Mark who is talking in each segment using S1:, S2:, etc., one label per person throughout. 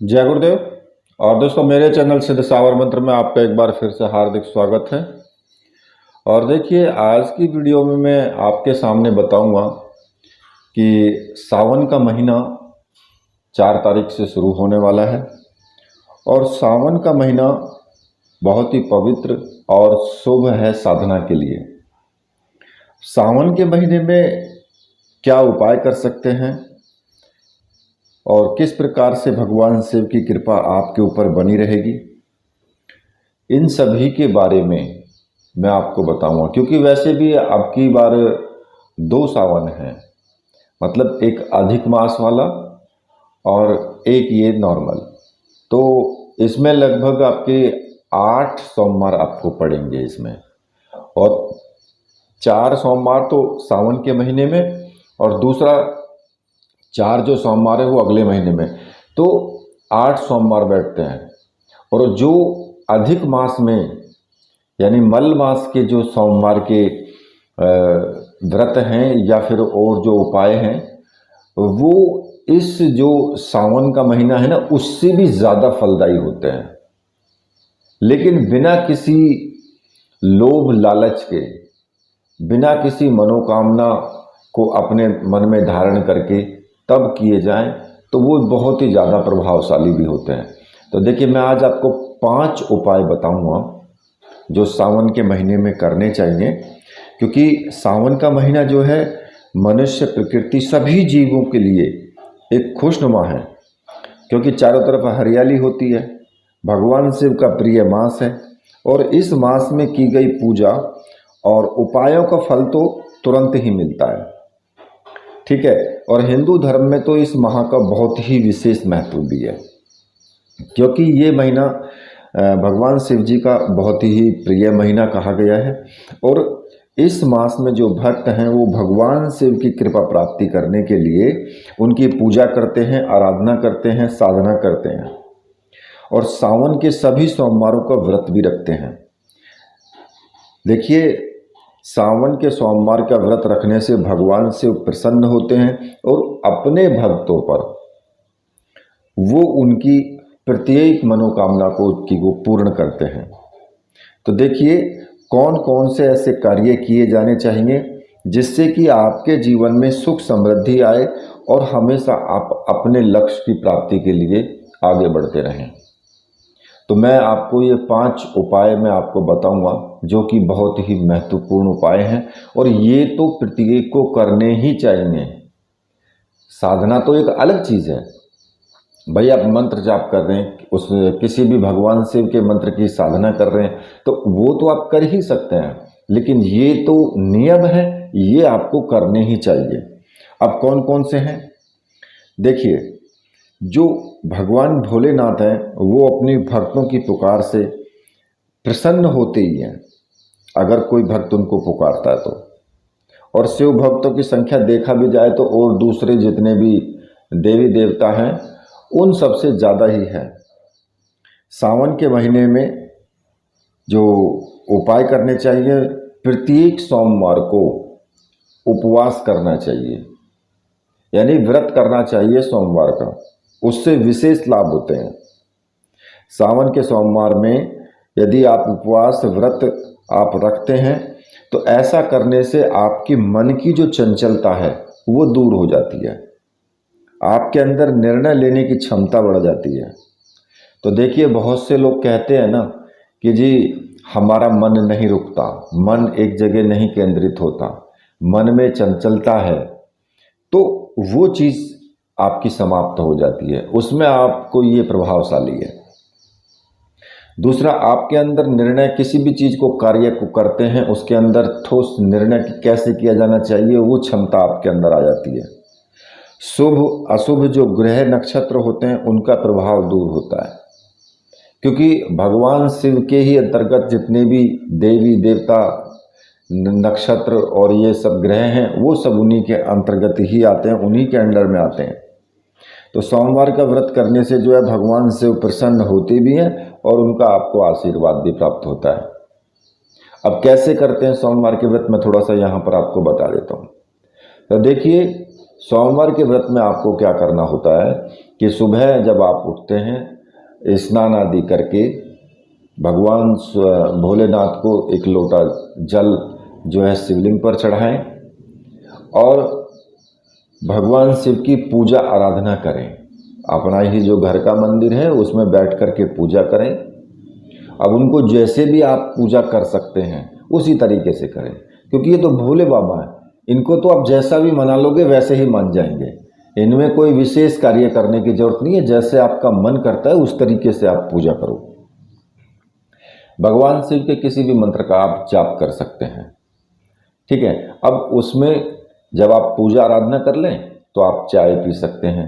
S1: जय गुरुदेव। और दोस्तों, मेरे चैनल सिद्ध सावर मंत्र में आपका एक बार फिर से हार्दिक स्वागत है। और देखिए, आज की वीडियो में मैं आपके सामने बताऊंगा कि सावन का महीना 4 तारीख से शुरू होने वाला है। और सावन का महीना बहुत ही पवित्र और शुभ है साधना के लिए। सावन के महीने में क्या उपाय कर सकते हैं और किस प्रकार से भगवान शिव की कृपा आपके ऊपर बनी रहेगी, इन सभी के बारे में मैं आपको बताऊंगा। क्योंकि वैसे भी अब की बार 2 सावन हैं, मतलब एक अधिक मास वाला और एक ये नॉर्मल। तो इसमें लगभग आपके 8 सोमवार आपको पड़ेंगे इसमें, और 4 सोमवार तो सावन के महीने में और दूसरा 4 जो सोमवार है वो अगले महीने में। तो 8 सोमवार बैठते हैं। और जो अधिक मास में यानी मल मास के जो सोमवार के व्रत हैं या फिर और जो उपाय हैं, वो इस जो सावन का महीना है ना, उससे भी ज़्यादा फलदायी होते हैं। लेकिन बिना किसी लोभ लालच के, बिना किसी मनोकामना को अपने मन में धारण करके तब किए जाएं तो वो बहुत ही ज़्यादा प्रभावशाली भी होते हैं। तो देखिए, मैं आज आपको 5 उपाय बताऊंगा जो सावन के महीने में करने चाहिए। क्योंकि सावन का महीना जो है, मनुष्य, प्रकृति, सभी जीवों के लिए एक खुशनुमा है। क्योंकि चारों तरफ हरियाली होती है, भगवान शिव का प्रिय मास है, और इस मास में की गई पूजा और उपायों का फल तो तुरंत ही मिलता है। ठीक है। और हिंदू धर्म में तो इस माह का बहुत ही विशेष महत्व भी है, क्योंकि ये महीना भगवान शिव जी का बहुत ही प्रिय महीना कहा गया है। और इस मास में जो भक्त हैं वो भगवान शिव की कृपा प्राप्ति करने के लिए उनकी पूजा करते हैं, आराधना करते हैं, साधना करते हैं, और सावन के सभी सोमवारों का व्रत भी रखते हैं। देखिए, सावन के सोमवार का व्रत रखने से भगवान शिव प्रसन्न होते हैं और अपने भक्तों पर वो उनकी प्रत्येक मनोकामना को पूर्ण करते हैं। तो देखिए, कौन कौन से ऐसे कार्य किए जाने चाहिए जिससे कि आपके जीवन में सुख समृद्धि आए और हमेशा आप अपने लक्ष्य की प्राप्ति के लिए आगे बढ़ते रहें। तो मैं आपको ये 5 उपाय मैं आपको बताऊंगा जो कि बहुत ही महत्वपूर्ण उपाय हैं, और ये तो प्रत्येक को करने ही चाहिए। साधना तो एक अलग चीज़ है भाई। आप मंत्र जाप कर रहे हैं, उस किसी भी भगवान शिव के मंत्र की साधना कर रहे हैं, तो वो तो आप कर ही सकते हैं, लेकिन ये तो नियम है, ये आपको करने ही चाहिए। अब कौन कौन से हैं देखिए। जो भगवान भोलेनाथ हैं वो अपनी भक्तों की पुकार से प्रसन्न होते ही हैं, अगर कोई भक्त उनको पुकारता है तो। और शिव भक्तों की संख्या देखा भी जाए तो और दूसरे जितने भी देवी देवता हैं उन सबसे ज़्यादा ही है। सावन के महीने में जो उपाय करने चाहिए, प्रत्येक सोमवार को उपवास करना चाहिए, यानी व्रत करना चाहिए सोमवार का। उससे विशेष लाभ होते हैं। सावन के सोमवार में यदि आप उपवास व्रत आप रखते हैं तो ऐसा करने से आपकी मन की जो चंचलता है वो दूर हो जाती है, आपके अंदर निर्णय लेने की क्षमता बढ़ जाती है। तो देखिए, बहुत से लोग कहते हैं ना कि जी हमारा मन नहीं रुकता, मन एक जगह नहीं केंद्रित होता, मन में चंचलता है, तो वो चीज़ आपकी समाप्त हो जाती है, उसमें आपको ये प्रभावशाली है। दूसरा, आपके अंदर निर्णय, किसी भी चीज़ को कार्य को करते हैं उसके अंदर ठोस निर्णय कैसे किया जाना चाहिए वो क्षमता आपके अंदर आ जाती है। शुभ अशुभ जो ग्रह नक्षत्र होते हैं उनका प्रभाव दूर होता है, क्योंकि भगवान शिव के ही अंतर्गत जितने भी देवी देवता, नक्षत्र और ये सब ग्रह हैं वो सब उन्हीं के अंतर्गत ही आते हैं, उन्हीं के अंडर में आते हैं। तो सोमवार का व्रत करने से जो है भगवान शिव प्रसन्न होते भी हैं और उनका आपको आशीर्वाद भी प्राप्त होता है। अब कैसे करते हैं सोमवार के व्रत, मैं थोड़ा सा यहाँ पर आपको बता देता हूँ। तो देखिए, सोमवार के व्रत में आपको क्या करना होता है कि सुबह जब आप उठते हैं, स्नान आदि करके भगवान भोलेनाथ को एक लोटा जल जो है शिवलिंग पर चढ़ाएं और भगवान शिव की पूजा आराधना करें। अपना ही जो घर का मंदिर है उसमें बैठ कर के पूजा करें। अब उनको जैसे भी आप पूजा कर सकते हैं उसी तरीके से करें, क्योंकि ये तो भोले बाबा हैं, इनको तो आप जैसा भी मना लोगे वैसे ही मान जाएंगे। इनमें कोई विशेष कार्य करने की जरूरत नहीं है, जैसे आपका मन करता है उस तरीके से आप पूजा करो। भगवान शिव के किसी भी मंत्र का आप जाप कर सकते हैं, ठीक है। अब उसमें जब आप पूजा आराधना कर लें तो आप चाय पी सकते हैं,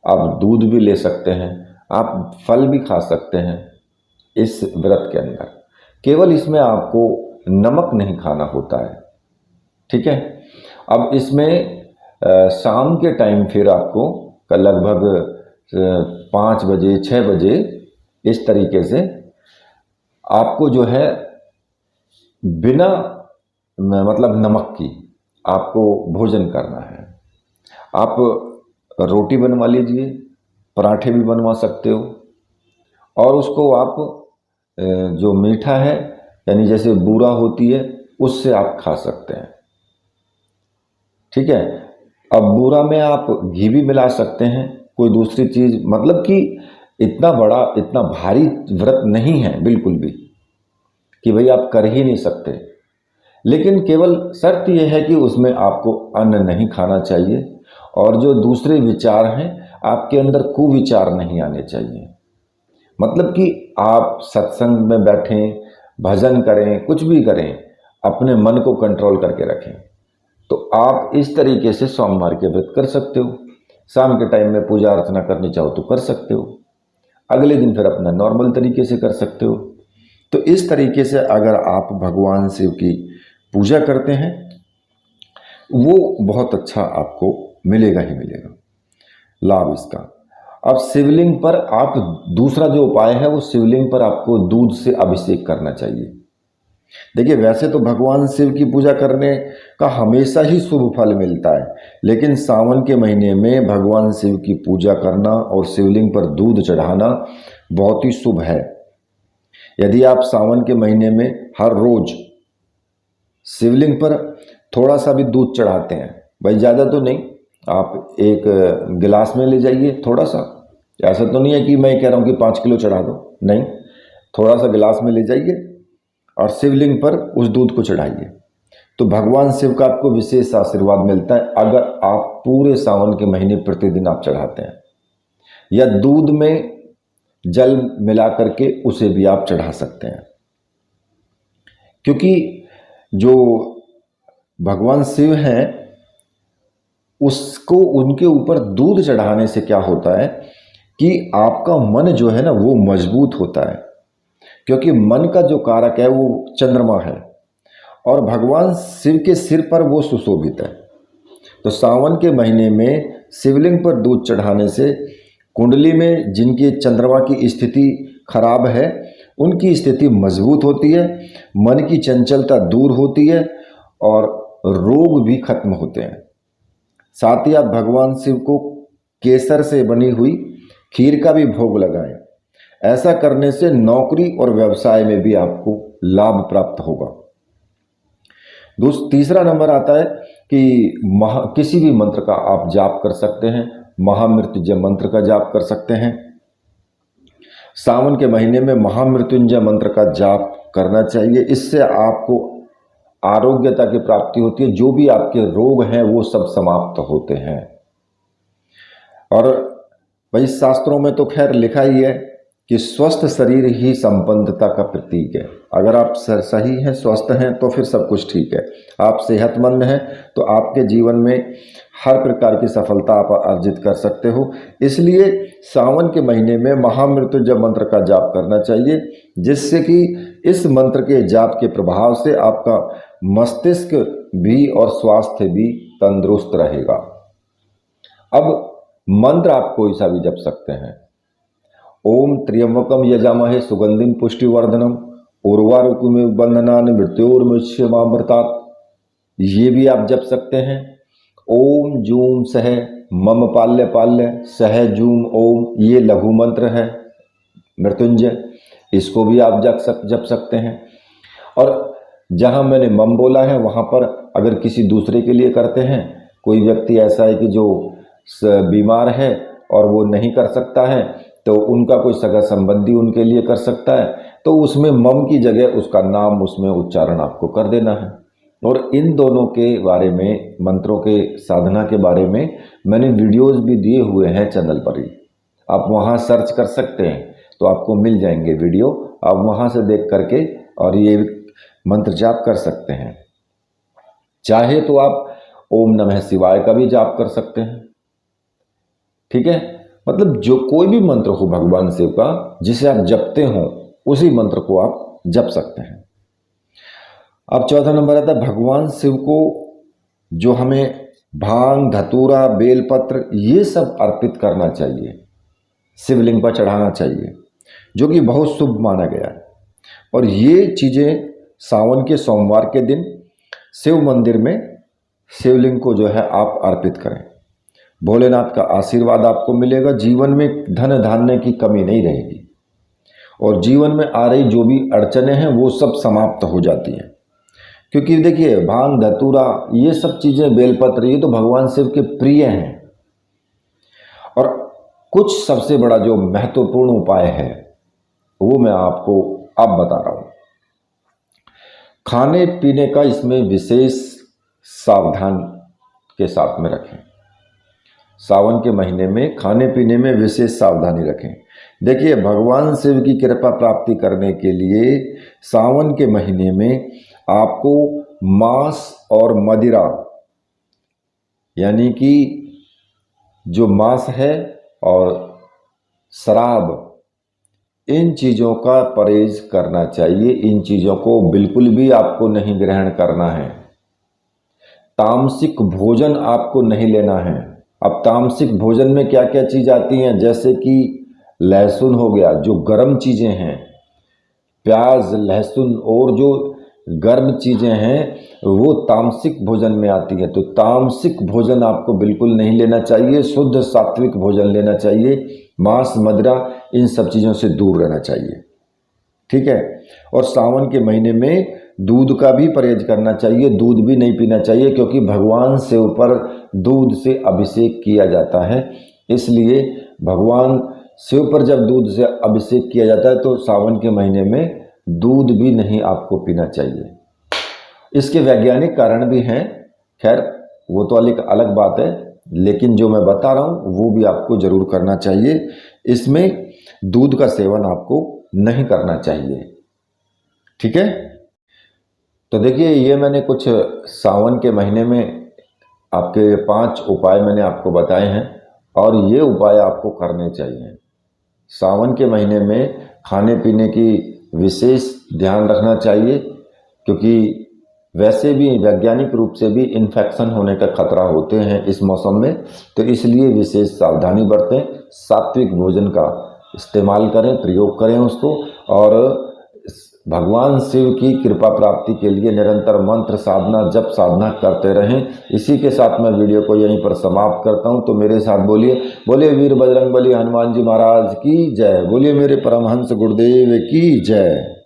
S1: आप दूध भी ले सकते हैं, आप फल भी खा सकते हैं इस व्रत के अंदर। केवल इसमें आपको नमक नहीं खाना होता है, ठीक है। अब इसमें शाम के टाइम फिर आपको लगभग 5 बजे 6 बजे इस तरीके से आपको जो है बिना मतलब नमक की आपको भोजन करना है। आप रोटी बनवा लीजिए, पराठे भी बनवा सकते हो, और उसको आप जो मीठा है यानी जैसे बूरा होती है उससे आप खा सकते हैं, ठीक है। अब बूरा में आप घी भी मिला सकते हैं, कोई दूसरी चीज़, मतलब कि इतना बड़ा इतना भारी व्रत नहीं है बिल्कुल भी कि भाई आप कर ही नहीं सकते। लेकिन केवल शर्त यह है कि उसमें आपको अन्न नहीं खाना चाहिए और जो दूसरे विचार हैं आपके अंदर कुविचार नहीं आने चाहिए। मतलब कि आप सत्संग में बैठें, भजन करें, कुछ भी करें, अपने मन को कंट्रोल करके रखें। तो आप इस तरीके से सोमवार के व्रत कर सकते हो। शाम के टाइम में पूजा अर्चना करनी चाहो तो कर सकते हो, अगले दिन फिर अपना नॉर्मल तरीके से कर सकते हो। तो इस तरीके से अगर आप भगवान शिव की पूजा करते हैं वो बहुत अच्छा आपको मिलेगा ही मिलेगा लाभ इसका। अब शिवलिंग पर आप दूसरा जो उपाय है वो शिवलिंग पर आपको दूध से अभिषेक करना चाहिए। देखिए, वैसे तो भगवान शिव की पूजा करने का हमेशा ही शुभ फल मिलता है, लेकिन सावन के महीने में भगवान शिव की पूजा करना और शिवलिंग पर दूध चढ़ाना बहुत ही शुभ है। यदि आप सावन के महीने में हर रोज शिवलिंग पर थोड़ा सा भी दूध चढ़ाते हैं, भाई ज़्यादा तो नहीं, आप एक गिलास में ले जाइए थोड़ा सा, ऐसा तो नहीं है कि मैं कह रहा हूँ कि 5 किलो चढ़ा दो, नहीं, थोड़ा सा गिलास में ले जाइए और शिवलिंग पर उस दूध को चढ़ाइए, तो भगवान शिव का आपको विशेष आशीर्वाद मिलता है। अगर आप पूरे सावन के महीने प्रतिदिन आप चढ़ाते हैं, या दूध में जल मिला करके उसे भी आप चढ़ा सकते हैं, क्योंकि जो भगवान शिव हैं उसको उनके ऊपर दूध चढ़ाने से क्या होता है कि आपका मन जो है ना वो मजबूत होता है, क्योंकि मन का जो कारक है वो चंद्रमा है और भगवान शिव के सिर पर वो सुशोभित है। तो सावन के महीने में शिवलिंग पर दूध चढ़ाने से कुंडली में जिनकी चंद्रमा की स्थिति खराब है उनकी स्थिति मजबूत होती है, मन की चंचलता दूर होती है और रोग भी खत्म होते हैं। साथ ही आप भगवान शिव को केसर से बनी हुई खीर का भी भोग लगाएं। ऐसा करने से नौकरी और व्यवसाय में भी आपको लाभ प्राप्त होगा। तीसरा नंबर आता है कि किसी भी मंत्र का आप जाप कर सकते हैं। महामृत्युंजय मंत्र का जाप कर सकते हैं। सावन के महीने में महामृत्युंजय मंत्र का जाप करना चाहिए। इससे आपको आरोग्यता की प्राप्ति होती है, जो भी आपके रोग हैं वो सब समाप्त होते हैं। और भाई शास्त्रों में तो खैर लिखा ही है कि स्वस्थ शरीर ही संपन्नता का प्रतीक है। अगर आप सही हैं, स्वस्थ हैं, तो फिर सब कुछ ठीक है। आप सेहतमंद हैं तो आपके जीवन में हर प्रकार की सफलता आप अर्जित कर सकते हो। इसलिए सावन के महीने में महामृत्युंजय मंत्र का जाप करना चाहिए, जिससे कि इस मंत्र के जाप के प्रभाव से आपका मस्तिष्क भी और स्वास्थ्य भी तंदुरुस्त रहेगा। अब मंत्र आप कोई सा भी जप सकते हैं। ओम त्र्यंबकम यजामहे सुगंधिम पुष्टिवर्धनम उर्वारुकमिव बंधनानि मृत्योर्मुक्षमामृतात्, ये भी आप जप सकते हैं। ओम जूम सह मम पाल्य पाल्य सह जूम ओम, ये लघु मंत्र है मृत्युंजय, इसको भी आप जप सकते हैं। और जहां मैंने मम बोला है वहां पर अगर किसी दूसरे के लिए करते हैं, कोई व्यक्ति ऐसा है कि जो बीमार है और वो नहीं कर सकता है, तो उनका कोई सगा संबंधी उनके लिए कर सकता है, तो उसमें मम की जगह उसका नाम उसमें उच्चारण आपको कर देना है। और इन दोनों के बारे में, मंत्रों के साधना के बारे में मैंने वीडियोस भी दिए हुए हैं चैनल पर ही, आप वहां सर्च कर सकते हैं तो आपको मिल जाएंगे वीडियो, आप वहां से देख करके और ये मंत्र जाप कर सकते हैं। चाहे तो आप ओम नमः शिवाय का भी जाप कर सकते हैं, ठीक है। मतलब जो कोई भी मंत्र हो भगवान शिव का जिसे आप जपते हो, उसी मंत्र को आप जप सकते हैं। अब चौथा नंबर आता है भगवान शिव को जो हमें भांग, धतूरा, बेलपत्र ये सब अर्पित करना चाहिए, शिवलिंग पर चढ़ाना चाहिए, जो कि बहुत शुभ माना गया है। और ये चीज़ें सावन के सोमवार के दिन शिव मंदिर में शिवलिंग को जो है आप अर्पित करें। भोलेनाथ का आशीर्वाद आपको मिलेगा, जीवन में धन धान्य की कमी नहीं रहेगी और जीवन में आ रही जो भी अड़चने हैं वो सब समाप्त हो जाती हैं। क्योंकि देखिए भांग, धतूरा ये सब चीज़ें, बेलपत्र, ये तो भगवान शिव के प्रिय हैं। और कुछ सबसे बड़ा जो महत्वपूर्ण उपाय है वो मैं आपको अब बता रहा हूँ। खाने पीने का इसमें विशेष सावधान के साथ में रखें। सावन के महीने में खाने पीने में विशेष सावधानी रखें। देखिए भगवान शिव की कृपा प्राप्ति करने के लिए सावन के महीने में आपको मांस और मदिरा, यानी कि जो मांस है और शराब, इन चीज़ों का परहेज करना चाहिए। इन चीज़ों को बिल्कुल भी आपको नहीं ग्रहण करना है। तामसिक भोजन आपको नहीं लेना है। अब तामसिक भोजन में क्या क्या चीज़ आती हैं, जैसे कि लहसुन हो गया, जो गर्म चीज़ें हैं, प्याज, लहसुन और जो गर्म चीज़ें हैं वो तामसिक भोजन में आती हैं। तो तामसिक भोजन आपको बिल्कुल नहीं लेना चाहिए, शुद्ध सात्विक भोजन लेना चाहिए। मांस, मदिरा, इन सब चीज़ों से दूर रहना चाहिए, ठीक है। और सावन के महीने में दूध का भी परहेज करना चाहिए, दूध भी नहीं पीना चाहिए, क्योंकि भगवान शिव पर दूध से अभिषेक किया जाता है। इसलिए भगवान शिव पर जब दूध से अभिषेक किया जाता है तो सावन के महीने में दूध भी नहीं आपको पीना चाहिए। इसके वैज्ञानिक कारण भी हैं, खैर वो तो एक अलग बात है, लेकिन जो मैं बता रहा हूँ वो भी आपको जरूर करना चाहिए। इसमें दूध का सेवन आपको नहीं करना चाहिए, ठीक है। तो देखिए ये मैंने कुछ सावन के महीने में आपके 5 उपाय मैंने आपको बताए हैं और ये उपाय आपको करने चाहिए। सावन के महीने में खाने पीने की विशेष ध्यान रखना चाहिए, क्योंकि वैसे भी वैज्ञानिक रूप से भी इन्फेक्शन होने का खतरा होते हैं इस मौसम में, तो इसलिए विशेष सावधानी बरतें। सात्विक भोजन का इस्तेमाल करें, प्रयोग करें उसको, और भगवान शिव की कृपा प्राप्ति के लिए निरंतर मंत्र साधना, जप साधना करते रहें। इसी के साथ मैं वीडियो को यहीं पर समाप्त करता हूं। तो मेरे साथ बोलिए, बोलिए वीर बजरंगबली हनुमान जी महाराज की जय, बोलिए मेरे परमहंस गुरुदेव की जय।